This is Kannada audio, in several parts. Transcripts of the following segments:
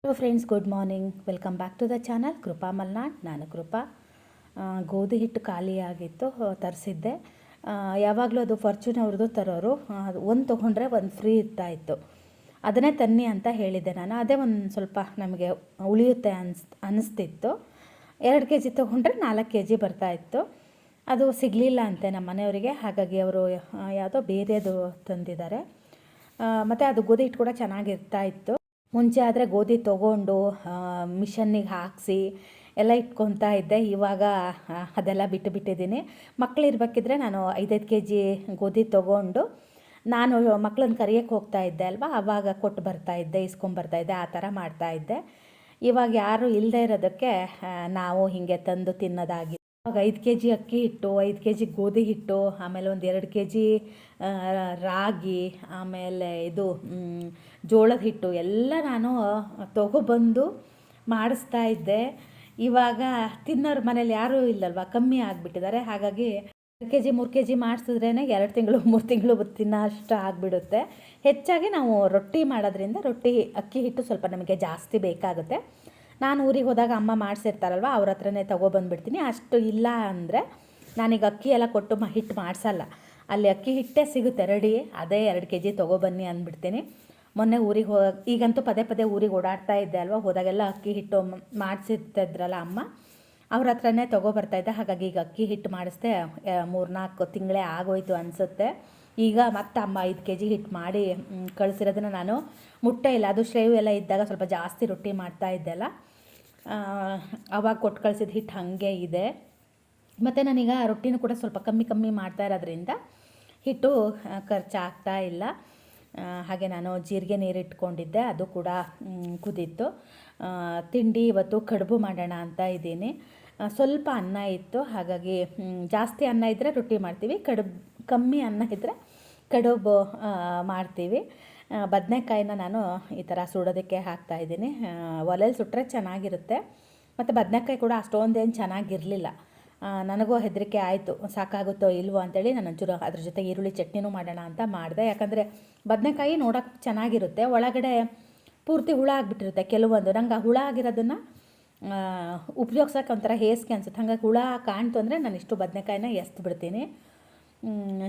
Hello friends, good morning. Welcome back to the channel Krupa Malnad. ನಾನು ಕೃಪಾ. ಗೋಧಿ ಹಿಟ್ಟು ಖಾಲಿಯಾಗಿತ್ತು, ತರಿಸಿದ್ದೆ. ಯಾವಾಗಲೂ ಅದು ಫಾರ್ಚೂನ್ ಅವ್ರದ್ದು ತರೋರು, ಒಂದು ತೊಗೊಂಡ್ರೆ ಒಂದು ಫ್ರೀ ಇರ್ತಾಯಿತ್ತು. ಅದನ್ನೇ ತನ್ನಿ ಅಂತ ಹೇಳಿದ್ದೆ ನಾನು. ಅದೇ ಒಂದು ಸ್ವಲ್ಪ ನಮಗೆ ಉಳಿಯುತ್ತೆ ಅನ್ನಿಸ್ತಿತ್ತು. 2 ಕೆ ಜಿ ತೊಗೊಂಡ್ರೆ 4 ಕೆ ಜಿ ಬರ್ತಾಯಿತ್ತು. ಅದು ಸಿಗಲಿಲ್ಲ ಅಂತೆ ನಮ್ಮ ಮನೆಯವರಿಗೆ. ಹಾಗಾಗಿ ಅವರು ಯಾವುದೋ ಬೇರೆದು ತಂದಿದ್ದಾರೆ. ಮತ್ತು ಅದು ಗೋಧಿ ಹಿಟ್ಟು ಕೂಡ ಚೆನ್ನಾಗಿರ್ತಾಯಿತ್ತು. ಮುಂಚೆ ಆದರೆ ಗೋಧಿ ತೊಗೊಂಡು ಮಿಷನ್ನಿಗೆ ಹಾಕಿಸಿ ಎಲ್ಲ ಇಟ್ಕೊತಾ ಇದ್ದೆ. ಇವಾಗ ಅದೆಲ್ಲ ಬಿಟ್ಟಿದ್ದೀನಿ. ಮಕ್ಕಳಿರ್ಬೇಕಿದ್ರೆ ನಾನು 5-5 ಕೆ ಜಿ ಗೋಧಿ ತೊಗೊಂಡು ನಾನು ಮಕ್ಕಳನ್ನ ಕರಿಯೋಕ್ಕೆ ಹೋಗ್ತಾ ಇದ್ದೆ ಅಲ್ವಾ, ಆವಾಗ ಕೊಟ್ಟು ಬರ್ತಾಯಿದ್ದೆ, ಇಸ್ಕೊಂಬರ್ತಾಯಿದ್ದೆ, ಆ ಥರ ಮಾಡ್ತಾಯಿದ್ದೆ. ಇವಾಗ ಯಾರು ಇಲ್ಲದೆ ಇರೋದಕ್ಕೆ ನಾವು ಹೀಗೆ ತಂದು ತಿನ್ನೋದಾಗಿ. ಇವಾಗ 5 ಕೆ ಜಿ ಅಕ್ಕಿ ಹಿಟ್ಟು, 5 ಕೆ ಜಿ ಗೋಧಿ ಹಿಟ್ಟು, ಆಮೇಲೆ ಒಂದು 2 ಕೆ ಜಿ ರಾಗಿ, ಆಮೇಲೆ ಇದು ಜೋಳದ ಹಿಟ್ಟು ಎಲ್ಲ ನಾನು ತೊಗೊಬಂದು ಮಾಡಿಸ್ತಾ ಇದ್ದೆ. ಇವಾಗ ತಿನ್ನೋರು ಮನೇಲಿ ಯಾರೂ ಇಲ್ಲಲ್ವ, ಕಮ್ಮಿ ಆಗಿಬಿಟ್ಟಿದ್ದಾರೆ. ಹಾಗಾಗಿ 2 ಕೆ ಜಿ 3 ಕೆ ಜಿ ಮಾಡಿಸಿದ್ರೇ 2 ತಿಂಗಳು 3 ತಿಂಗಳು ತಿನ್ನೋ ಅಷ್ಟು ಆಗಿಬಿಡುತ್ತೆ. ಹೆಚ್ಚಾಗಿ ನಾವು ರೊಟ್ಟಿ ಮಾಡೋದ್ರಿಂದ ಅಕ್ಕಿ ಹಿಟ್ಟು ಸ್ವಲ್ಪ ನಮಗೆ ಜಾಸ್ತಿ ಬೇಕಾಗುತ್ತೆ. ನಾನು ಊರಿಗೆ ಹೋದಾಗ ಅಮ್ಮ ಮಾಡಿಸಿರ್ತಾರಲ್ವ, ಅವ್ರ ಹತ್ರನೇ ತೊಗೊಬಂದುಬಿಡ್ತೀನಿ. ಅಷ್ಟು ಇಲ್ಲ ಅಂದರೆ ನಾನೀಗ ಅಕ್ಕಿ ಎಲ್ಲ ಕೊಟ್ಟು ಹಿಟ್ಟು ಮಾಡಿಸಲ್ಲ. ಅಲ್ಲಿ ಅಕ್ಕಿ ಹಿಟ್ಟೇ ಸಿಗುತ್ತೆ ರೆಡಿ, ಅದೇ 2 ಕೆ ಜಿ ತೊಗೊಬನ್ನಿ ಅಂದ್ಬಿಡ್ತೀನಿ. ಮೊನ್ನೆ ಊರಿಗೆ ಈಗಂತೂ ಪದೇ ಊರಿಗೆ ಓಡಾಡ್ತಾ ಇದ್ದೆ ಅಲ್ವ, ಹೋದಾಗೆಲ್ಲ ಅಕ್ಕಿ ಹಿಟ್ಟು ಮಾಡಿಸಿರ್ತಿದ್ರಲ್ಲ ಅಮ್ಮ, ಅವ್ರ ಹತ್ರನೇ ತೊಗೊಬರ್ತಾಯಿದ್ದೆ. ಹಾಗಾಗಿ ಈಗ ಅಕ್ಕಿ ಹಿಟ್ಟು ಮಾಡಿಸ್ದೆ 3-4 ತಿಂಗಳೇ ಆಗೋಯ್ತು ಅನಿಸುತ್ತೆ. ಈಗ ಮತ್ತೆ ಅಮ್ಮ 5 ಕೆ ಜಿ ಹಿಟ್ಟು ಮಾಡಿ ಕಳಿಸಿರೋದನ್ನು ನಾನು ಮುಟ್ಟೆ ಇಲ್ಲ. ಅದು ಶ್ರೇವ್ ಎಲ್ಲ ಇದ್ದಾಗ ಸ್ವಲ್ಪ ಜಾಸ್ತಿ ರೊಟ್ಟಿ ಮಾಡ್ತಾಯಿದ್ದೆ ಅಲ್ಲ, ಅವಾಗ ಕೊಟ್ಟು ಕಳಿಸಿದ ಹಿಟ್ಟು ಹಾಗೆ ಇದೆ. ಮತ್ತು ನಾನೀಗ ರೊಟ್ಟಿನೂ ಕೂಡ ಸ್ವಲ್ಪ ಕಮ್ಮಿ ಮಾಡ್ತಾ ಇರೋದ್ರಿಂದ ಹಿಟ್ಟು ಖರ್ಚಾಗ್ತಾ ಇಲ್ಲ. ಹಾಗೆ ನಾನು ಜೀರಿಗೆ ನೀರು ಇಟ್ಕೊಂಡಿದ್ದೆ, ಅದು ಕೂಡ ಕುದೀತು. ತಿಂಡಿ ಇವತ್ತು ಕಡುಬು ಮಾಡೋಣ ಅಂತ ಇದ್ದೀನಿ. ಸ್ವಲ್ಪ ಅನ್ನ ಇತ್ತು, ಹಾಗಾಗಿ ಜಾಸ್ತಿ ಅನ್ನ ಇದ್ದರೆ ರೊಟ್ಟಿ ಮಾಡ್ತೀವಿ, ಕಮ್ಮಿ ಅನ್ನ ಇದ್ದರೆ ಕಡುಬು ಮಾಡ್ತೀವಿ. ಬದನೆಕಾಯಿನ ನಾನು ಈ ಥರ ಸುಡೋದಕ್ಕೆ ಹಾಕ್ತಾಯಿದ್ದೀನಿ. ಒಲೆಯಲ್ಲಿ ಸುಟ್ಟರೆ ಚೆನ್ನಾಗಿರುತ್ತೆ. ಮತ್ತು ಬದನೆಕಾಯಿ ಕೂಡ ಅಷ್ಟೊಂದೇನು ಚೆನ್ನಾಗಿರಲಿಲ್ಲ. ನನಗೂ ಹೆದರಿಕೆ ಆಯಿತು, ಸಾಕಾಗುತ್ತೋ ಇಲ್ವೋ ಅಂತೇಳಿ ನಾನು ಒಂಚೂರು ಅದ್ರ ಜೊತೆ ಈರುಳ್ಳಿ ಚಟ್ನಿನೂ ಮಾಡೋಣ ಅಂತ ಮಾಡಿದೆ. ಯಾಕಂದರೆ ಬದನೆಕಾಯಿ ನೋಡೋಕ್ಕೆ ಚೆನ್ನಾಗಿರುತ್ತೆ, ಒಳಗಡೆ ಪೂರ್ತಿ ಹುಳ ಆಗಿಬಿಟ್ಟಿರುತ್ತೆ ಕೆಲವೊಂದು. ನಂಗೆ ಆ ಹುಳ ಆಗಿರೋದನ್ನು ಉಪಯೋಗ್ಸೋಕೆ ಒಂಥರ ಹೇಸಿಗೆ ಅನಿಸುತ್ತೆ. ಹಾಗಾಗಿ ಹುಳ ಕಾಣ್ತು ಅಂದರೆ ನಾನು ಇಷ್ಟು ಬದನೆಕಾಯಿನ ಎಸ್ದು ಬಿಡ್ತೀನಿ.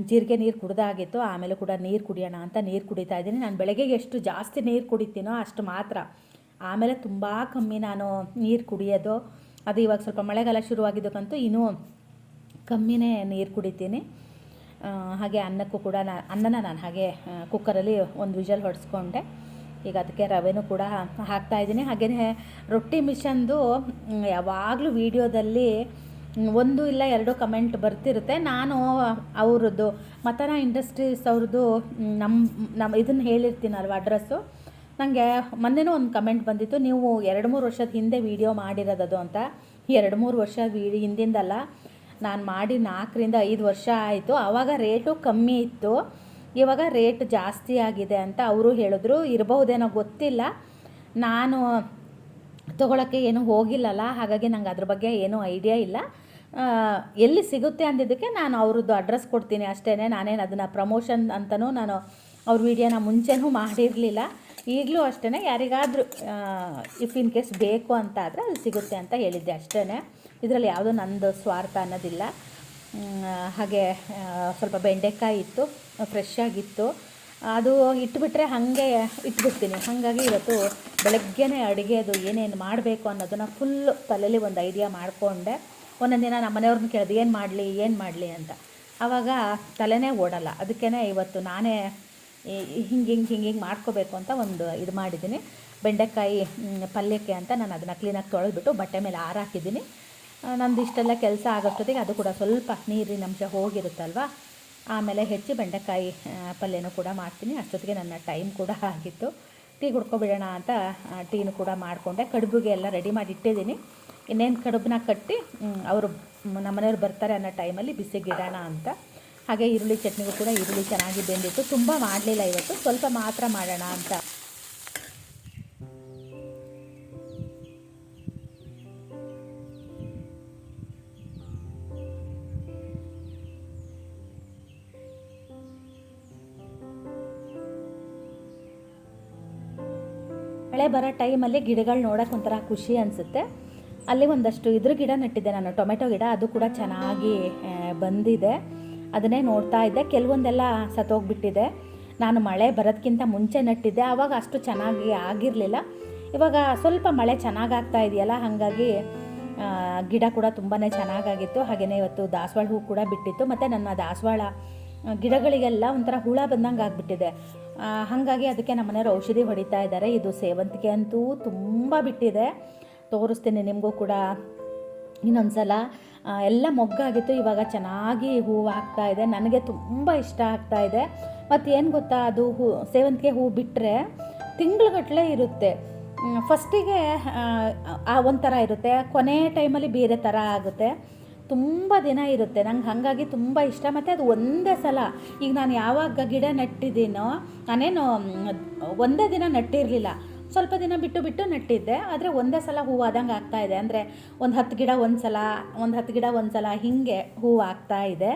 ಜೀರಿಗೆ ನೀರು ಕುಡ್ದಾಗಿತ್ತು, ಆಮೇಲೆ ಕೂಡ ನೀರು ಕುಡಿಯೋಣ ಅಂತ ನೀರು ಕುಡಿತಾ ಇದ್ದೀನಿ. ನಾನು ಬೆಳಗ್ಗೆಗೆ ಎಷ್ಟು ಜಾಸ್ತಿ ನೀರು ಕುಡಿತೀನೋ ಅಷ್ಟು ಮಾತ್ರ, ಆಮೇಲೆ ತುಂಬ ಕಮ್ಮಿ ನಾನು ನೀರು ಕುಡಿಯೋದು. ಅದು ಇವಾಗ ಸ್ವಲ್ಪ ಮಳೆಗಾಲ ಶುರುವಾಗಿದ್ದಕ್ಕಂತೂ ಇನ್ನೂ ಕಮ್ಮಿನೇ ನೀರು ಕುಡಿತೀನಿ. ಹಾಗೆ ಅನ್ನಕ್ಕೂ ಕೂಡ ಅನ್ನನ ನಾನು ಹಾಗೆ ಕುಕ್ಕರಲ್ಲಿ ಒಂದು ವಿಷಲ್ ಹೊಡೆಸ್ಕೊಂಡೆ. ಈಗ ಅದಕ್ಕೆ ರವೆನೂ ಕೂಡ ಹಾಕ್ತಾಯಿದ್ದೀನಿ. ಹಾಗೆಯೇ ರೊಟ್ಟಿ ಮಿಷನ್ದು ಯಾವಾಗಲೂ ವೀಡಿಯೋದಲ್ಲಿ 1 ಇಲ್ಲ 2 ಕಮೆಂಟ್ ಬರ್ತಿರುತ್ತೆ. ನಾನು ಅವ್ರದ್ದು ಮತನ ಇಂಡಸ್ಟ್ರೀಸ್ ಅವ್ರದ್ದು ನಮ್ಮ ಇದನ್ನು ಹೇಳಿರ್ತೀನಲ್ವ ಅಡ್ರೆಸ್ಸು. ನನಗೆ ಮೊನ್ನೆನೂ ಒಂದು ಕಮೆಂಟ್ ಬಂದಿತ್ತು, ನೀವು 2-3 ವರ್ಷದ ಹಿಂದೆ ವೀಡಿಯೋ ಮಾಡಿರೋದದು ಅಂತ. 2-3 ವರ್ಷ ಹಿಂದಿಂದಲ್ಲ, ನಾನು ಮಾಡಿ 4-5 ವರ್ಷ ಆಯಿತು. ಆವಾಗ ರೇಟು ಕಮ್ಮಿ ಇತ್ತು, ಇವಾಗ ರೇಟ್ ಜಾಸ್ತಿ ಆಗಿದೆ ಅಂತ ಅವರು ಹೇಳಿದ್ರು. ಇರಬಹುದೇನೋ ಗೊತ್ತಿಲ್ಲ, ನಾನು ತೊಗೊಳಕ್ಕೆ ಏನೂ ಹೋಗಿಲ್ಲಲ್ಲ, ಹಾಗಾಗಿ ನಂಗೆ ಅದ್ರ ಬಗ್ಗೆ ಏನೂ ಐಡಿಯಾ ಇಲ್ಲ. ಎಲ್ಲಿ ಸಿಗುತ್ತೆ ಅಂದಿದ್ದಕ್ಕೆ ನಾನು ಅವ್ರದ್ದು ಅಡ್ರೆಸ್ ಕೊಡ್ತೀನಿ ಅಷ್ಟೇ. ನಾನೇನು ಅದನ್ನು ಪ್ರಮೋಷನ್ ಅಂತಲೂ ನಾನು ಅವ್ರ ವೀಡಿಯೋನ ಮುಂಚೆನೂ ಮಾಡಿರಲಿಲ್ಲ. ಈಗಲೂ ಅಷ್ಟೇ, ಯಾರಿಗಾದರೂ ಇಫ್ ಇನ್ ಕೇಸ್ ಬೇಕು ಅಂತ ಆದರೆ ಅಲ್ಲಿ ಸಿಗುತ್ತೆ ಅಂತ ಹೇಳಿದ್ದೆ ಅಷ್ಟೇ. ಇದರಲ್ಲಿ ಯಾವುದೋ ನಂದು ಸ್ವಾರ್ಥ ಅನ್ನೋದಿಲ್ಲ. ಹಾಗೆ ಸ್ವಲ್ಪ ಬೆಂಡೆಕಾಯಿ ಇತ್ತು, ಫ್ರೆಶ್ ಆಗಿತ್ತು, ಅದು ಇಟ್ಬಿಟ್ರೆ ಹಾಗೆ ಇಟ್ಬಿಡ್ತೀನಿ. ಹಾಗಾಗಿ ಇವತ್ತು ಬೆಳಗ್ಗೆನೇ ಅಡುಗೆದು ಏನೇನು ಮಾಡಬೇಕು ಅನ್ನೋದನ್ನು ಫುಲ್ಲು ತಲೆಯಲ್ಲಿ ಒಂದು ಐಡಿಯಾ ಮಾಡಿಕೊಂಡೆ. ಒಂದೊಂದು ದಿನ ನಮ್ಮ ಮನೆಯವ್ರನ್ನ ಕೇಳಿದೆ ಏನು ಮಾಡಲಿ ಅಂತ, ಆವಾಗ ತಲೆನೇ ಓಡಲ್ಲ. ಅದಕ್ಕೇ ಇವತ್ತು ನಾನೇ ಹಿಂಗೆ ಮಾಡ್ಕೋಬೇಕು ಅಂತ ಒಂದು ಇದು ಮಾಡಿದ್ದೀನಿ. ಬೆಂಡೆಕಾಯಿ ಪಲ್ಯಕ್ಕೆ ಅಂತ ನಾನು ಅದನ್ನು ಕ್ಲೀನಾಗಿ ತೊಳೆದ್ಬಿಟ್ಟು ಬಟ್ಟೆ ಮೇಲೆ ಹಾಕಿದ್ದೀನಿ. ನಂದು ಇಷ್ಟೆಲ್ಲ ಕೆಲಸ ಆಗೋಷ್ಟೊತ್ತಿಗೆ ಅದು ಕೂಡ ಸ್ವಲ್ಪ ನೀರಿನ ಅಂಶ ಹೋಗಿರುತ್ತಲ್ವ, ಆಮೇಲೆ ಹೆಚ್ಚಿ ಬೆಂಡೆಕಾಯಿ ಪಲ್ಯನೂ ಕೂಡ ಮಾಡ್ತೀನಿ. ಅಷ್ಟೊತ್ತಿಗೆ ನನ್ನ ಟೈಮ್ ಕೂಡ ಆಗಿತ್ತು. ಟೀ ಕುಡ್ಕೊಬಿಡೋಣ ಅಂತ ಟೀನು ಕೂಡ ಮಾಡಿಕೊಂಡೆ. ಕಡುಬಿಗೆ ಎಲ್ಲ ರೆಡಿ ಮಾಡಿ ಇಟ್ಟಿದ್ದೀನಿ. ಇನ್ನೇನು ಕಡುಬನ್ನ ಕಟ್ಟಿ ಅವರು ನಮ್ಮನೆಯವ್ರು ಬರ್ತಾರೆ ಅನ್ನೋ ಟೈಮಲ್ಲಿ ಬಿಸಿಗಿಡೋಣ ಅಂತ. ಹಾಗೆ ಈರುಳ್ಳಿ ಚಟ್ನಿಗೂ ಕೂಡ ಈರುಳ್ಳಿ ಚೆನ್ನಾಗಿ ಬೆಂದಿತ್ತು, ತುಂಬ ಮಾಡಲಿಲ್ಲ ಇವತ್ತು, ಸ್ವಲ್ಪ ಮಾತ್ರ ಮಾಡೋಣ ಅಂತ. ಮಳೆ ಬರೋ ಟೈಮಲ್ಲಿ ಗಿಡಗಳು ನೋಡೋಕೆ ಒಂಥರ ಖುಷಿ ಅನಿಸುತ್ತೆ. ಅಲ್ಲಿ ಒಂದಷ್ಟು ಇದ್ರ ಗಿಡ ನೆಟ್ಟಿದ್ದೆ ನಾನು, ಟೊಮೆಟೊ ಗಿಡ. ಅದು ಕೂಡ ಚೆನ್ನಾಗಿ ಬಂದಿದೆ. ಅದನ್ನೇ ನೋಡ್ತಾ ಇದ್ದೆ. ಕೆಲವೊಂದೆಲ್ಲ ಸತ್ತೋಗ್ಬಿಟ್ಟಿದೆ. ನಾನು ಮಳೆ ಬರೋದಕ್ಕಿಂತ ಮುಂಚೆ ನೆಟ್ಟಿದ್ದೆ, ಆವಾಗ ಅಷ್ಟು ಚೆನ್ನಾಗಿ ಆಗಿರಲಿಲ್ಲ. ಇವಾಗ ಸ್ವಲ್ಪ ಮಳೆ ಚೆನ್ನಾಗಾಗ್ತಾ ಇದೆಯಲ್ಲ, ಹಾಗಾಗಿ ಗಿಡ ಕೂಡ ತುಂಬಾ ಚೆನ್ನಾಗಾಗಿತ್ತು. ಹಾಗೆಯೇ ಇವತ್ತು ದಾಸವಾಳ ಹೂ ಕೂಡ ಬಿಟ್ಟಿತ್ತು. ಮತ್ತು ನನ್ನ ದಾಸವಾಳ ಗಿಡಗಳಿಗೆಲ್ಲ ಒಂಥರ ಹುಳ ಬಂದಂಗೆ ಆಗಿಬಿಟ್ಟಿದೆ. ಹಾಗಾಗಿ ಅದಕ್ಕೆ ನಮ್ಮ ಮನೆಯವರು ಔಷಧಿ ಹೊಡಿತಾ ಇದ್ದಾರೆ. ಇದು ಸೇವಂತಿಗೆ ಅಂತೂ ತುಂಬ ಬಿಟ್ಟಿದೆ, ತೋರಿಸ್ತೀನಿ ನಿಮಗೂ ಕೂಡ ಇನ್ನೊಂದು ಸಲ. ಎಲ್ಲ ಮೊಗ್ಗಾಗಿತ್ತು, ಇವಾಗ ಚೆನ್ನಾಗಿ ಹೂವು ಆಗ್ತಾ ಇದೆ. ನನಗೆ ತುಂಬ ಇಷ್ಟ ಆಗ್ತಾ ಇದೆ. ಮತ್ತು ಏನು ಗೊತ್ತಾ, ಅದು ಸೇವಂತಿಗೆ ಹೂ ಬಿಟ್ಟರೆ ತಿಂಗಳುಗಟ್ಟಲೆ ಇರುತ್ತೆ. ಫಸ್ಟಿಗೆ ಒಂಥರ ಇರುತ್ತೆ, ಕೊನೆ ಟೈಮಲ್ಲಿ ಬೇರೆ ಥರ ಆಗುತ್ತೆ. ತುಂಬ ದಿನ ಇರುತ್ತೆ. ನಂಗೆ ಹಾಗಾಗಿ ತುಂಬ ಇಷ್ಟ. ಮತ್ತು ಅದು ಒಂದೇ ಸಲ, ಈಗ ನಾನು ಯಾವಾಗ ಗಿಡ ನೆಟ್ಟಿದ್ದೀನೋ, ನಾನೇನು ಒಂದೇ ದಿನ ನೆಟ್ಟಿರಲಿಲ್ಲ, ಸ್ವಲ್ಪ ದಿನ ಬಿಟ್ಟು ನೆಟ್ಟಿದ್ದೆ. ಆದರೆ ಒಂದೇ ಸಲ ಹೂವು ಆದಂಗೆ ಆಗ್ತಾಯಿದೆ. ಅಂದರೆ ಒಂದು 10 ಗಿಡ ಒಂದು ಸಲ ಹೀಗೆ ಹೂವು ಆಗ್ತಾ ಇದೆ.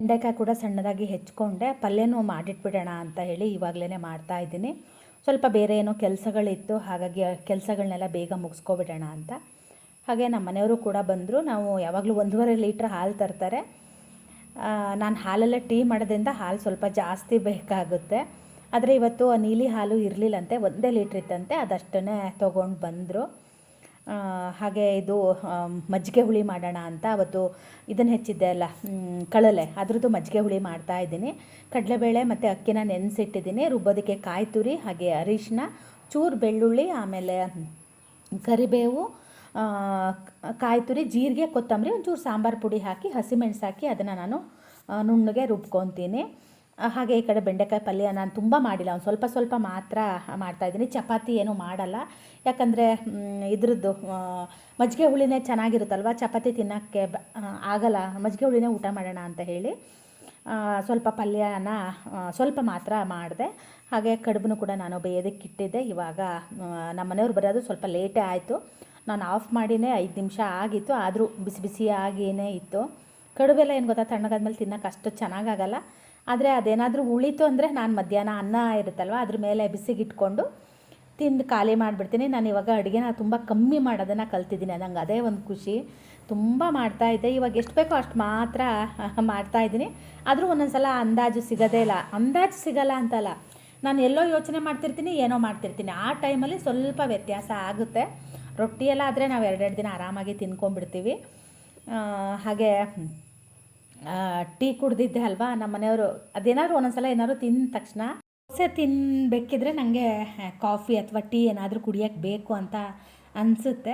ಬೆಂಡೆಕಾಯಿ ಕೂಡ ಸಣ್ಣದಾಗಿ ಹೆಚ್ಕೊಂಡೆ, ಪಲ್ಯನೂ ಮಾಡಿಟ್ಬಿಡೋಣ ಅಂತ ಹೇಳಿ ಇವಾಗಲೇ ಮಾಡ್ತಾಯಿದ್ದೀನಿ. ಸ್ವಲ್ಪ ಬೇರೆ ಏನೋ ಕೆಲಸಗಳಿತ್ತು, ಹಾಗಾಗಿ ಕೆಲಸಗಳನ್ನೆಲ್ಲ ಬೇಗ ಮುಗಿಸ್ಕೊಬಿಡೋಣ ಅಂತ. ಹಾಗೆ ನಮ್ಮ ಮನೆಯವರು ಕೂಡ ಬಂದರು. ನಾವು ಯಾವಾಗಲೂ 1.5 ಲೀಟ್ರ್ ಹಾಲು ತರ್ತಾರೆ. ನಾನು ಹಾಲೆಲ್ಲ ಟೀ ಮಾಡೋದ್ರಿಂದ ಹಾಲು ಸ್ವಲ್ಪ ಜಾಸ್ತಿ ಬೇಕಾಗುತ್ತೆ. ಆದರೆ ಇವತ್ತು ನೀಲಿ ಹಾಲು ಇರಲಿಲ್ಲಂತೆ, 1 ಲೀಟ್ರ್ ಇತ್ತಂತೆ, ಅದಷ್ಟನ್ನೇ ತೊಗೊಂಡು ಬಂದರು. ಹಾಗೆ ಇದು ಮಜ್ಜಿಗೆ ಹುಳಿ ಮಾಡೋಣ ಅಂತ ಅವತ್ತು ಇದನ್ನು ಹೆಚ್ಚಿದ್ದೆ ಅಲ್ಲ, ಕಳಲೆ, ಅದ್ರದ್ದು ಮಜ್ಜಿಗೆ ಹುಳಿ ಮಾಡ್ತಾಯಿದ್ದೀನಿ. ಕಡಲೆಬೇಳೆ ಮತ್ತು ಅಕ್ಕಿನ ನೆನೆಸಿಟ್ಟಿದ್ದೀನಿ. ರುಬ್ಬೋದಕ್ಕೆ ಕಾಯಿ ತುರಿ, ಹಾಗೆ ಅರಿಶಿನ, ಚೂರು ಬೆಳ್ಳುಳ್ಳಿ, ಆಮೇಲೆ ಕರಿಬೇವು, ಕಾಯಿ ತುರಿ, ಜೀರಿಗೆ, ಕೊತ್ತಂಬರಿ, ಒಂಚೂರು ಸಾಂಬಾರು ಪುಡಿ ಹಾಕಿ ಹಸಿಮೆಣಸು ಹಾಕಿ ಅದನ್ನು ನಾನು ನುಣ್ಣಗೆ ರುಬ್ಕೊತೀನಿ. ಹಾಗೆ ಈ ಕಡೆ ಬೆಂಡೆಕಾಯಿ ಪಲ್ಯ ನಾನು ತುಂಬ ಮಾಡಿಲ್ಲ, ಒಂದು ಸ್ವಲ್ಪ ಮಾತ್ರ ಮಾಡ್ತಾಯಿದ್ದೀನಿ. ಚಪಾತಿ ಏನೂ ಮಾಡಲ್ಲ, ಯಾಕಂದರೆ ಇದ್ರದ್ದು ಮಜ್ಜಿಗೆ ಹುಳಿನೇ ಚೆನ್ನಾಗಿರುತ್ತಲ್ವ, ಚಪಾತಿ ತಿನ್ನೋಕ್ಕೆ ಆಗಲ್ಲ. ಮಜ್ಜಿಗೆ ಹುಳಿನೇ ಊಟ ಮಾಡೋಣ ಅಂತ ಹೇಳಿ ಸ್ವಲ್ಪ ಪಲ್ಯನ ಸ್ವಲ್ಪ ಮಾತ್ರ ಮಾಡಿದೆ. ಹಾಗೆ ಕಡುಬನ್ನು ಕೂಡ ನಾನು ಬೇಯೋದಕ್ಕೆ ಇಟ್ಟಿದ್ದೆ. ಇವಾಗ ನಮ್ಮ ಮನೆಯವ್ರು ಬರೋದು ಸ್ವಲ್ಪ ಲೇಟೇ ಆಯಿತು. ನಾನು ಆಫ್ ಮಾಡಿನೇ 5 ನಿಮಿಷ ಆಗಿತ್ತು, ಆದರೂ ಬಿಸಿಯಾಗಿಯೇ ಇತ್ತು. ಕಡುಬೆಲ್ಲ ಏನು ಗೊತ್ತಾ, ತಣ್ಣಗಾದ್ಮೇಲೆ ತಿನ್ನೋಕೆ ಅಷ್ಟು ಚೆನ್ನಾಗಾಗಲ್ಲ. ಆದರೆ ಅದೇನಾದರೂ ಉಳಿತು ಅಂದರೆ ನಾನು ಮಧ್ಯಾಹ್ನ ಅನ್ನ ಇರುತ್ತಲ್ವ, ಅದ್ರ ಮೇಲೆ ಬಿಸಿಗಿಟ್ಕೊಂಡು ತಿಂದು ಖಾಲಿ ಮಾಡಿಬಿಡ್ತೀನಿ. ನಾನು ಇವಾಗ ಅಡುಗೆನ ತುಂಬ ಕಮ್ಮಿ ಮಾಡೋದನ್ನು ಕಲ್ತಿದ್ದೀನಿ. ನಂಗೆ ಅದೇ ಒಂದು ಖುಷಿ. ತುಂಬ ಮಾಡ್ತಾಯಿದ್ದೆ, ಇವಾಗ ಎಷ್ಟು ಬೇಕೋ ಅಷ್ಟು ಮಾತ್ರ ಮಾಡ್ತಾಯಿದ್ದೀನಿ. ಆದರೂ ಒಂದೊಂದು ಸಲ ಅಂದಾಜು ಸಿಗೋದೇ ಇಲ್ಲ. ಅಂದಾಜು ಸಿಗೋಲ್ಲ ಅಂತಲ್ಲ, ನಾನು ಎಲ್ಲೋ ಯೋಚನೆ ಮಾಡ್ತಿರ್ತೀನಿ, ಏನೋ ಮಾಡ್ತಿರ್ತೀನಿ. ಆ ಟೈಮಲ್ಲಿ ಸ್ವಲ್ಪ ವ್ಯತ್ಯಾಸ ಆಗುತ್ತೆ. ರೊಟ್ಟಿ ಎಲ್ಲ ಆದರೆ ನಾವು 2 ದಿನ ಆರಾಮಾಗಿ ತಿನ್ಕೊಂಡ್ಬಿಡ್ತೀವಿ. ಹಾಗೆ ಟೀ ಕುಡ್ದಿದ್ದೆ ಅಲ್ವಾ, ನಮ್ಮ ಮನೆಯವರು ಅದೇನಾದ್ರು ಒಂದೊಂದ್ಸಲ ಏನಾದ್ರು ತಿಂದ ತಕ್ಷಣ ದೋಸೆ ತಿನ್ನಬೇಕಿದ್ರೆ ನನಗೆ ಕಾಫಿ ಅಥವಾ ಟೀ ಏನಾದರೂ ಕುಡಿಯೋಕ್ಕೆ ಬೇಕು ಅಂತ ಅನಿಸುತ್ತೆ.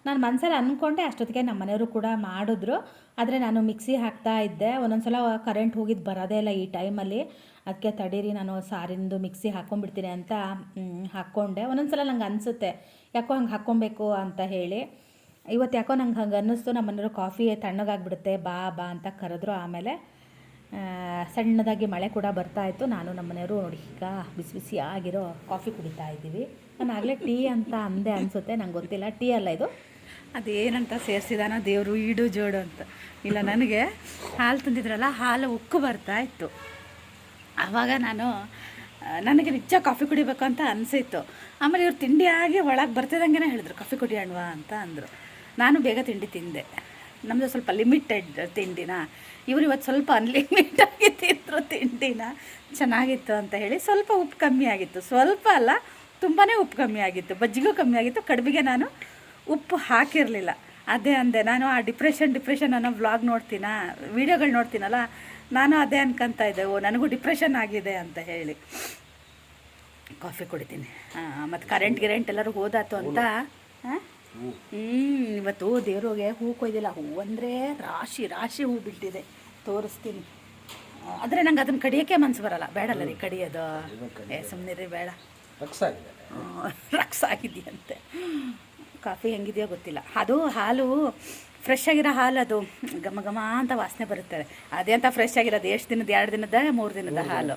ನಾನು ಮನಸ್ಸಲ್ಲಿ ಅಂದ್ಕೊಂಡೆ, ಅಷ್ಟೊತ್ತಿಗೆ ನಮ್ಮ ಮನೆಯವರು ಕೂಡ ಮಾಡಿದ್ರು. ಆದರೆ ನಾನು ಮಿಕ್ಸಿ ಹಾಕ್ತಾ ಇದ್ದೆ. ಒಂದೊಂದು ಸಲ ಕರೆಂಟ್ ಹೋಗಿದ್ದು ಬರೋದೇ ಇಲ್ಲ ಈ ಟೈಮಲ್ಲಿ. ಅದಕ್ಕೆ ತಡೀರಿ, ನಾನು ಸಾರಿಂದು ಮಿಕ್ಸಿ ಹಾಕ್ಕೊಂಡ್ಬಿಡ್ತೀನಿ ಅಂತ ಹಾಕ್ಕೊಂಡೆ. ಒಂದೊಂದು ಸಲ ನಂಗೆ ಅನಿಸುತ್ತೆ ಯಾಕೋ ಹಂಗೆ ಹಾಕ್ಕೊಬೇಕು ಅಂತ ಹೇಳಿ. ಇವತ್ತು ಯಾಕೋ ನಂಗೆ ಹಂಗೆ ಅನ್ನಿಸ್ತು. ನಮ್ಮ ಮನೆಯವರು ಕಾಫಿ ತಣ್ಣಗಾಗ್ಬಿಡುತ್ತೆ, ಬಾ ಅಂತ ಕರೆದ್ರು. ಆಮೇಲೆ ಸಣ್ಣದಾಗಿ ಮಳೆ ಕೂಡ ಬರ್ತಾಯಿತ್ತು. ನಾನು ನಮ್ಮ ಮನೆಯವರು ನೋಡಿ ಈಗ ಬಿಸಿ ಆಗಿರೋ ಕಾಫಿ ಕುಡಿತಾ ಇದ್ದೀವಿ. ನಾನು ಆಗಲೇ ಟೀ ಅಂತ ಅಂದೆ ಅನಿಸುತ್ತೆ, ನಂಗೆ ಗೊತ್ತಿಲ್ಲ. ಟೀ ಅಲ್ಲ ಇದು, ಅದೇನಂತ ಸೇರಿಸಿದಾನೋ ದೇವರು, ಈಡು ಜೋಡು ಅಂತ. ಇಲ್ಲ, ನನಗೆ ಹಾಲು ತಂದಿದ್ರಲ್ಲ, ಹಾಲು ಉಕ್ಕು ಬರ್ತಾಯಿತ್ತು. ಆವಾಗ ನನಗೆ ನಿಜ ಕಾಫಿ ಕುಡಿಬೇಕು ಅಂತ ಅನಿಸಿತ್ತು. ಆಮೇಲೆ ಇವ್ರು ತಿಂಡಿಯಾಗಿ ಒಳಗೆ ಬರ್ತಿದ್ದಂಗೆ ಹೇಳಿದ್ರು, ಕಾಫಿ ಕುಡಿಯೋಣವಾ ಅಂತ ಅಂದರು. ನಾನು ಬೇಗ ತಿಂಡಿ ತಿಂದೆ. ನಮ್ಮದು ಸ್ವಲ್ಪ ಲಿಮಿಟೆಡ್ ತಿಂಡಿನ, ಇವರು ಇವತ್ತು ಸ್ವಲ್ಪ ಅನ್ಲಿಮಿಟಾಗಿ ತಿಂದರು ತಿಂಡಿನ. ಚೆನ್ನಾಗಿತ್ತು ಅಂತ ಹೇಳಿ. ಸ್ವಲ್ಪ ಉಪ್ಪು ಕಮ್ಮಿ ಆಗಿತ್ತು, ಸ್ವಲ್ಪ ಅಲ್ಲ, ತುಂಬಾ ಉಪ್ಪು ಕಮ್ಮಿ ಆಗಿತ್ತು, ಬಜ್ಜಿಗೂ ಕಮ್ಮಿ ಆಗಿತ್ತು, ಕಡುಬಿಗೆ ನಾನು ಉಪ್ಪು ಹಾಕಿರಲಿಲ್ಲ. ಅದೇ ಅಂದೆ ನಾನು ಆ ಡಿಪ್ರೆಷನ್ ಅನ್ನೋ ವ್ಲಾಗ್ ನೋಡ್ತೀನ, ವೀಡಿಯೋಗಳು ನೋಡ್ತೀನಲ್ಲ, ನಾನು ಅದೇ ಅನ್ಕೊಂತ ಇದ್ದೆ, ಓ ನನಗೂ ಡಿಪ್ರೆಷನ್ ಆಗಿದೆ ಅಂತ ಹೇಳಿ. ಕಾಫಿ ಕುಡಿತೀನಿ. ಮತ್ತು ಕರೆಂಟ್ ಎಲ್ಲರೂ ಹೋದಾತು ಅಂತ. ಇವತ್ತು ದೇವ್ರಿಗೆ ಹೂ ಕೊಯ್ದಿಲ್ಲ. ಹೂ ಅಂದರೆ ರಾಶಿ ಹೂ ಬಿಟ್ಟಿದೆ, ತೋರಿಸ್ತೀನಿ. ಆದರೆ ನಂಗೆ ಅದನ್ನು ಕಡಿಯೋಕ್ಕೆ ಮನಸ್ಸು ಬರಲ್ಲ. ಬೇಡಲ್ಲ ರೀ ಕಡಿಯೋದು, ಸುಮ್ಮನೆ ಬೇಡ, ರಕ್ಸ್ ಆಗಿದೆಯಂತೆ. ಕಾಫಿ ಹೆಂಗಿದೆಯೋ ಗೊತ್ತಿಲ್ಲ. ಅದು ಹಾಲು ಫ್ರೆಶ್ ಆಗಿರೋ ಹಾಲು, ಅದು ಘಮ ಘಮ ಅಂತ ವಾಸನೆ ಬರುತ್ತದೆ. ಅದೇ ಅಂತ ಫ್ರೆಶ್ ಆಗಿರೋದು ಎಷ್ಟು ದಿನದ, 2 ದಿನದ 3 ದಿನದ ಹಾಲು.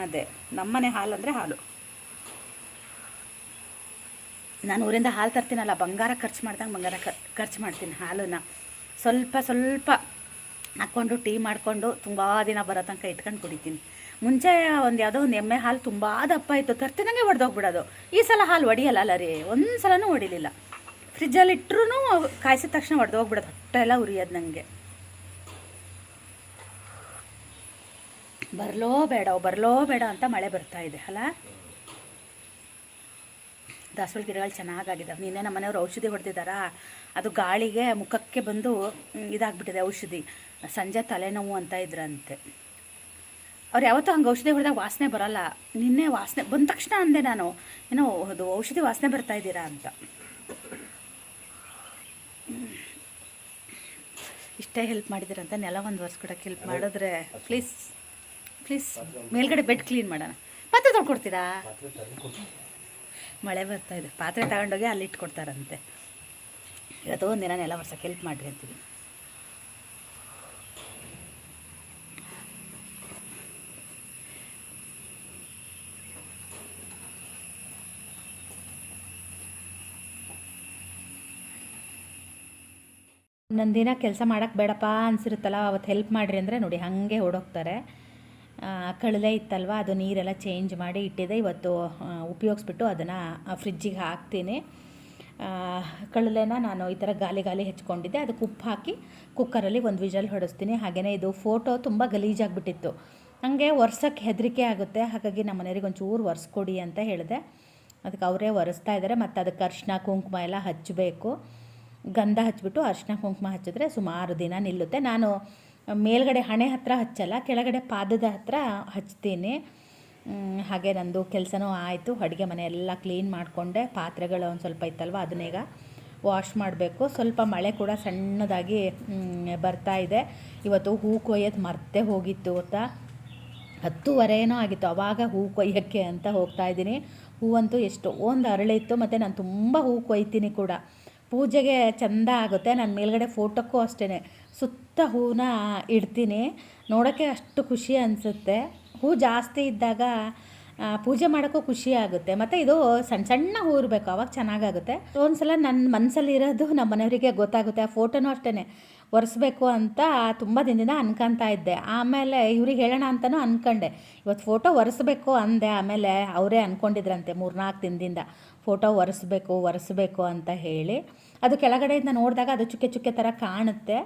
ಅದೇ ನಮ್ಮನೆ ಹಾಲು ಅಂದರೆ ಹಾಲು. ನಾನು ಊರಿಂದ ಹಾಲು ತರ್ತೀನಲ್ಲ, ಬಂಗಾರ ಖರ್ಚು ಮಾಡ್ದಂಗೆ ಬಂಗಾರ ಖರ್ಚು ಮಾಡ್ತೀನಿ. ಹಾಲನ್ನ ಸ್ವಲ್ಪ ಹಾಕ್ಕೊಂಡು ಟೀ ಮಾಡಿಕೊಂಡು ತುಂಬ ದಿನ ಬರೋ ತನಕ ಇಟ್ಕೊಂಡು ಕುಡಿತೀನಿ. ಮುಂಚೆ ಯಾವುದೋ ಒಂದು ಎಮ್ಮೆ ಹಾಲು ತುಂಬ ದಪ್ಪ ಇತ್ತು, ತರ್ತಿನಂಗೆ ಒಡೆದೋಗ್ಬಿಡೋದು. ಈ ಸಲ ಹಾಲು ಒಡೆಯಲ್ಲ ರೀ, ಒಂದು ಸಲನೂ ಹೊಡಿಲಿಲ್ಲ. ಫ್ರಿಜ್ಜಲ್ಲಿ ಇಟ್ಟರೂ ಕಾಯಿಸಿದ ತಕ್ಷಣ ಒಡೆದೋಗ್ಬಿಡೋದು, ಹೊಟ್ಟೆ ಎಲ್ಲ ಉರಿಯೋದು ನನಗೆ. ಬರಲೋ ಬೇಡ ಅಂತ ಮಳೆ ಬರ್ತಾ ಇದೆ ಅಲ್ಲ. ದಾಸವಾಳ ಗಿಡಗಳು ಚೆನ್ನಾಗಾಗಿದ್ದಾವೆ. ನಿನ್ನೆ ನಮ್ಮ ಮನೆಯವರು ಔಷಧಿ ಹೊಡೆದಿದ್ದಾರಾ, ಅದು ಗಾಳಿಗೆ ಮುಖಕ್ಕೆ ಬಂದು ಇದಾಗ್ಬಿಟ್ಟಿದೆ ಔಷಧಿ. ಸಂಜೆ ತಲೆನೋವು ಅಂತ ಇದ್ರಂತೆ. ಅವ್ರು ಯಾವತ್ತೂ ಹಂಗೆ ಔಷಧಿ ಹೊಡೆದಾಗ ವಾಸನೆ ಬರೋಲ್ಲ. ನಿನ್ನೆ ವಾಸನೆ ಬಂದ ತಕ್ಷಣ ಅಂದೆ ನಾನು, ಏನೋ ಅದು ಔಷಧಿ ವಾಸನೆ ಬರ್ತಾ ಇದ್ದೀರಾ ಅಂತ. ಇಷ್ಟೇ ಹೆಲ್ಪ್ ಮಾಡಿದ್ದೀರಂತ ನೆಲ ಒಂದು ಒರೆಸ್ಕೊಡೋಕ್ಕೆ ಹೆಲ್ಪ್ ಮಾಡಿದ್ರೆ ಪ್ಲೀಸ್ ಮೇಲ್ಗಡೆ ಬೆಡ್ ಕ್ಲೀನ್ ಮಾಡೋಣ. ಪಾತ್ರೆ ತೊಳ್ಕೊಡ್ತೀರಾ? ಮಳೆ ಬರ್ತಾ ಇದೆ, ಪಾತ್ರೆ ತಗೊಂಡೋಗಿ ಅಲ್ಲಿ ಇಟ್ಕೊಡ್ತಾರಂತೆ. ಇವತ್ತು ಒಂದಿನ ನೆಲ ಒರ್ಸೋಕ್ಕೆ ಹೆಲ್ಪ್ ಮಾಡಿರಿ ಅಂತೀವಿ. ಒಂದೊಂದು ದಿನ ಕೆಲಸ ಮಾಡೋಕ್ಕೆ ಬೇಡಪ್ಪ ಅನಿಸಿರುತ್ತಲ್ಲ, ಅವತ್ತು ಹೆಲ್ಪ್ ಮಾಡಿರಿ ಅಂದರೆ ನೋಡಿ ಹಾಗೆ ಓಡೋಗ್ತಾರೆ. ಕಳಲೆ ಇತ್ತಲ್ವ, ಅದು ನೀರೆಲ್ಲ ಚೇಂಜ್ ಮಾಡಿ ಇಟ್ಟಿದೆ. ಇವತ್ತು ಉಪಯೋಗಿಸ್ಬಿಟ್ಟು ಅದನ್ನು ಫ್ರಿಜ್ಜಿಗೆ ಹಾಕ್ತೀನಿ. ಕಳಲೆನ ನಾನು ಈ ಥರ ಗಾಲಿ ಹೆಚ್ಕೊಂಡಿದ್ದೆ, ಅದಕ್ಕೆ ಉಪ್ಪು ಹಾಕಿ ಕುಕ್ಕರಲ್ಲಿ ಒಂದು ವಿಜಲ್ ಹೊಡಿಸ್ತೀನಿ. ಹಾಗೆಯೇ ಇದು ಫೋಟೋ ತುಂಬ ಗಲೀಜಾಗಿಬಿಟ್ಟಿತ್ತು, ಹಾಗೆ ಒರ್ಸೋಕ್ಕೆ ಹೆದರಿಕೆ ಆಗುತ್ತೆ. ಹಾಗಾಗಿ ನಮ್ಮ ಮನೆಯವ್ರಿಗೆ ಒಂಚೂರು ಒರೆಸ್ಕೊಡಿ ಅಂತ ಹೇಳಿದೆ. ಅದಕ್ಕೆ ಅವರೇ ಒರೆಸ್ತಾ ಇದ್ದಾರೆ. ಮತ್ತು ಅದಕ್ಕೆ ಅರಿಶಿನ ಕುಂಕುಮ ಎಲ್ಲ ಹಚ್ಚಬೇಕು. ಗಂಧ ಹಚ್ಬಿಟ್ಟು ಅರಿಶಿನ ಕುಂಕುಮ ಹಚ್ಚಿದ್ರೆ ಸುಮಾರು ದಿನ ನಿಲ್ಲುತ್ತೆ. ನಾನು ಮೇಲ್ಗಡೆ ಹಣೆ ಹತ್ತಿರ ಹಚ್ಚಲ್ಲ, ಕೆಳಗಡೆ ಪಾದದ ಹತ್ತಿರ ಹಚ್ತೀನಿ. ಹಾಗೆ ನಂದು ಕೆಲಸನೂ ಆಯಿತು. ಅಡುಗೆ ಮನೆ ಎಲ್ಲ ಕ್ಲೀನ್ ಮಾಡಿಕೊಂಡೆ. ಪಾತ್ರೆಗಳು ಒಂದು ಸ್ವಲ್ಪ ಇತ್ತಲ್ವ, ಅದನ್ನೀಗ ವಾಶ್ ಮಾಡಬೇಕು. ಸ್ವಲ್ಪ ಮಳೆ ಕೂಡ ಸಣ್ಣದಾಗಿ ಬರ್ತಾ ಇದೆ. ಇವತ್ತು ಹೂ ಕೊಯ್ಯೋದು ಮರ್ತೇ ಹೋಗಿತ್ತು ಗೊತ್ತಾ, 10:30 ಆಗಿತ್ತು. ಆವಾಗ ಹೂ ಕೊಯ್ಯೋಕ್ಕೆ ಅಂತ ಹೋಗ್ತಾಯಿದ್ದೀನಿ. ಹೂವಂತೂ ಎಷ್ಟೊಂದು ಅರಳಿತ್ತು, ಮತ್ತು ನಾನು ತುಂಬ ಹೂ ಕೊಯ್ತೀನಿ ಕೂಡ. ಪೂಜೆಗೆ ಚೆಂದ ಆಗುತ್ತೆ. ನಾನು ಮೇಲ್ಗಡೆ ಫೋಟೋಕ್ಕೂ ಅಷ್ಟೇ ಸುತ್ತ ಹೂವನ್ನ ಇಡ್ತೀನಿ. ನೋಡೋಕ್ಕೆ ಅಷ್ಟು ಖುಷಿ ಅನಿಸುತ್ತೆ. ಹೂ ಜಾಸ್ತಿ ಇದ್ದಾಗ ಪೂಜೆ ಮಾಡೋಕ್ಕೂ ಖುಷಿ ಆಗುತ್ತೆ. ಮತ್ತು ಇದು ಸಣ್ಣ ಹೂ ಇರಬೇಕು, ಆವಾಗ ಚೆನ್ನಾಗಾಗುತ್ತೆ. ಒಂದು ಸಲ ನನ್ನ ಮನಸ್ಸಲ್ಲಿರೋದು ನಮ್ಮ ಮನೆಯವರಿಗೆ ಗೊತ್ತಾಗುತ್ತೆ. ಆ ಫೋಟೋನೂ ಅಷ್ಟೇ ಒರೆಸ್ಬೇಕು ಅಂತ ತುಂಬ ದಿನದಿಂದ ಅನ್ಕೊತಾ ಇದ್ದೆ. ಆಮೇಲೆ ಇವ್ರಿಗೆ ಹೇಳೋಣ ಅಂತಲೂ ಅಂದ್ಕೊಂಡೆ, ಇವತ್ತು ಫೋಟೋ ಒರೆಸ್ಬೇಕು ಅಂದೆ. ಆಮೇಲೆ ಅವರೇ ಅಂದ್ಕೊಂಡಿದ್ರಂತೆ 3-4 ದಿನದಿಂದ ಫೋಟೋ ಒರೆಸ್ಬೇಕು ಅಂತ ಹೇಳಿ. ಅದು ಕೆಳಗಡೆಯಿಂದ ನೋಡಿದಾಗ ಅದು ಚುಕ್ಕೆ ಥರ ಕಾಣುತ್ತೆ.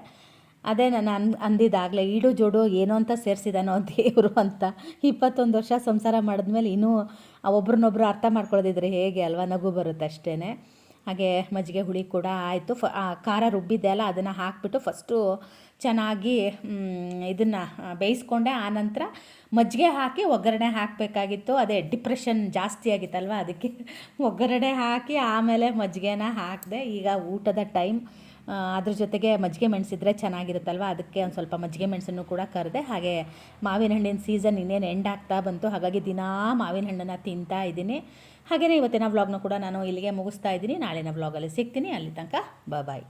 ಅದೇ ನಾನು ಅಂದಿದ್ದಾಗಲೇ, ಈಡು ಜೋಡು ಏನೋ ಅಂತ ಸೇರಿಸಿದಾನೋ ದೇವರು ಅಂತ. 21 ವರ್ಷ ಸಂಸಾರ ಮಾಡಿದ್ಮೇಲೆ ಇನ್ನೂ ಒಬ್ರನ್ನೊಬ್ರು ಅರ್ಥ ಮಾಡ್ಕೊಳ್ಳೋದಿದ್ರೆ ಹೇಗೆ ಅಲ್ವಾ, ನಗು ಬರುತ್ತೆ ಅಷ್ಟೇ. ಹಾಗೆ ಮಜ್ಜಿಗೆ ಹುಳಿ ಕೂಡ ಆಯಿತು. ಖಾರ ರುಬ್ಬಿದ್ದೆ ಅಲ್ಲ, ಅದನ್ನು ಹಾಕಿಬಿಟ್ಟು ಫಸ್ಟು ಚೆನ್ನಾಗಿ ಇದನ್ನು ಬೇಯಿಸ್ಕೊಂಡೆ. ಆನಂತರ ಮಜ್ಜಿಗೆ ಹಾಕಿ ಒಗ್ಗರಣೆ ಹಾಕಬೇಕಾಗಿತ್ತು. ಅದೇ ಡಿಪ್ರೆಷನ್ ಜಾಸ್ತಿ ಆಗಿತ್ತಲ್ವ, ಅದಕ್ಕೆ ಒಗ್ಗರಣೆ ಹಾಕಿ ಆಮೇಲೆ ಮಜ್ಜಿಗೆನ ಹಾಕಿದೆ. ಈಗ ಊಟದ ಟೈಮ್, ಅದ್ರ ಜೊತೆಗೆ ಮಜ್ಜಿಗೆ ಮೆಣಸಿದ್ರೆ ಚೆನ್ನಾಗಿರುತ್ತಲ್ವ, ಅದಕ್ಕೆ ಒಂದು ಸ್ವಲ್ಪ ಮಜ್ಜಿಗೆ ಮೆಣಸನ್ನು ಕೂಡ ಕರೆದೆ. ಹಾಗೆ ಮಾವಿನ ಹಣ್ಣಿನ ಸೀಸನ್ ಇನ್ನೇನು ಎಂಡ್ ಆಗ್ತಾ ಬಂತು, ಹಾಗಾಗಿ ದಿನಾ ಮಾವಿನ ಹಣ್ಣನ್ನು ತಿಂತಾ ಇದ್ದೀನಿ. ಹಾಗೆಯೇ ಇವತ್ತಿನ ವ್ಲಾಗ್ನ ಕೂಡ ನಾನು ಇಲ್ಲಿಗೆ ಮುಗಿಸ್ತಾ ಇದ್ದೀನಿ. ನಾಳಿನ ವ್ಲಾಗಲ್ಲಿ ಸಿಗ್ತೀನಿ. ಅಲ್ಲಿ ತನಕ ಬಾಯ್.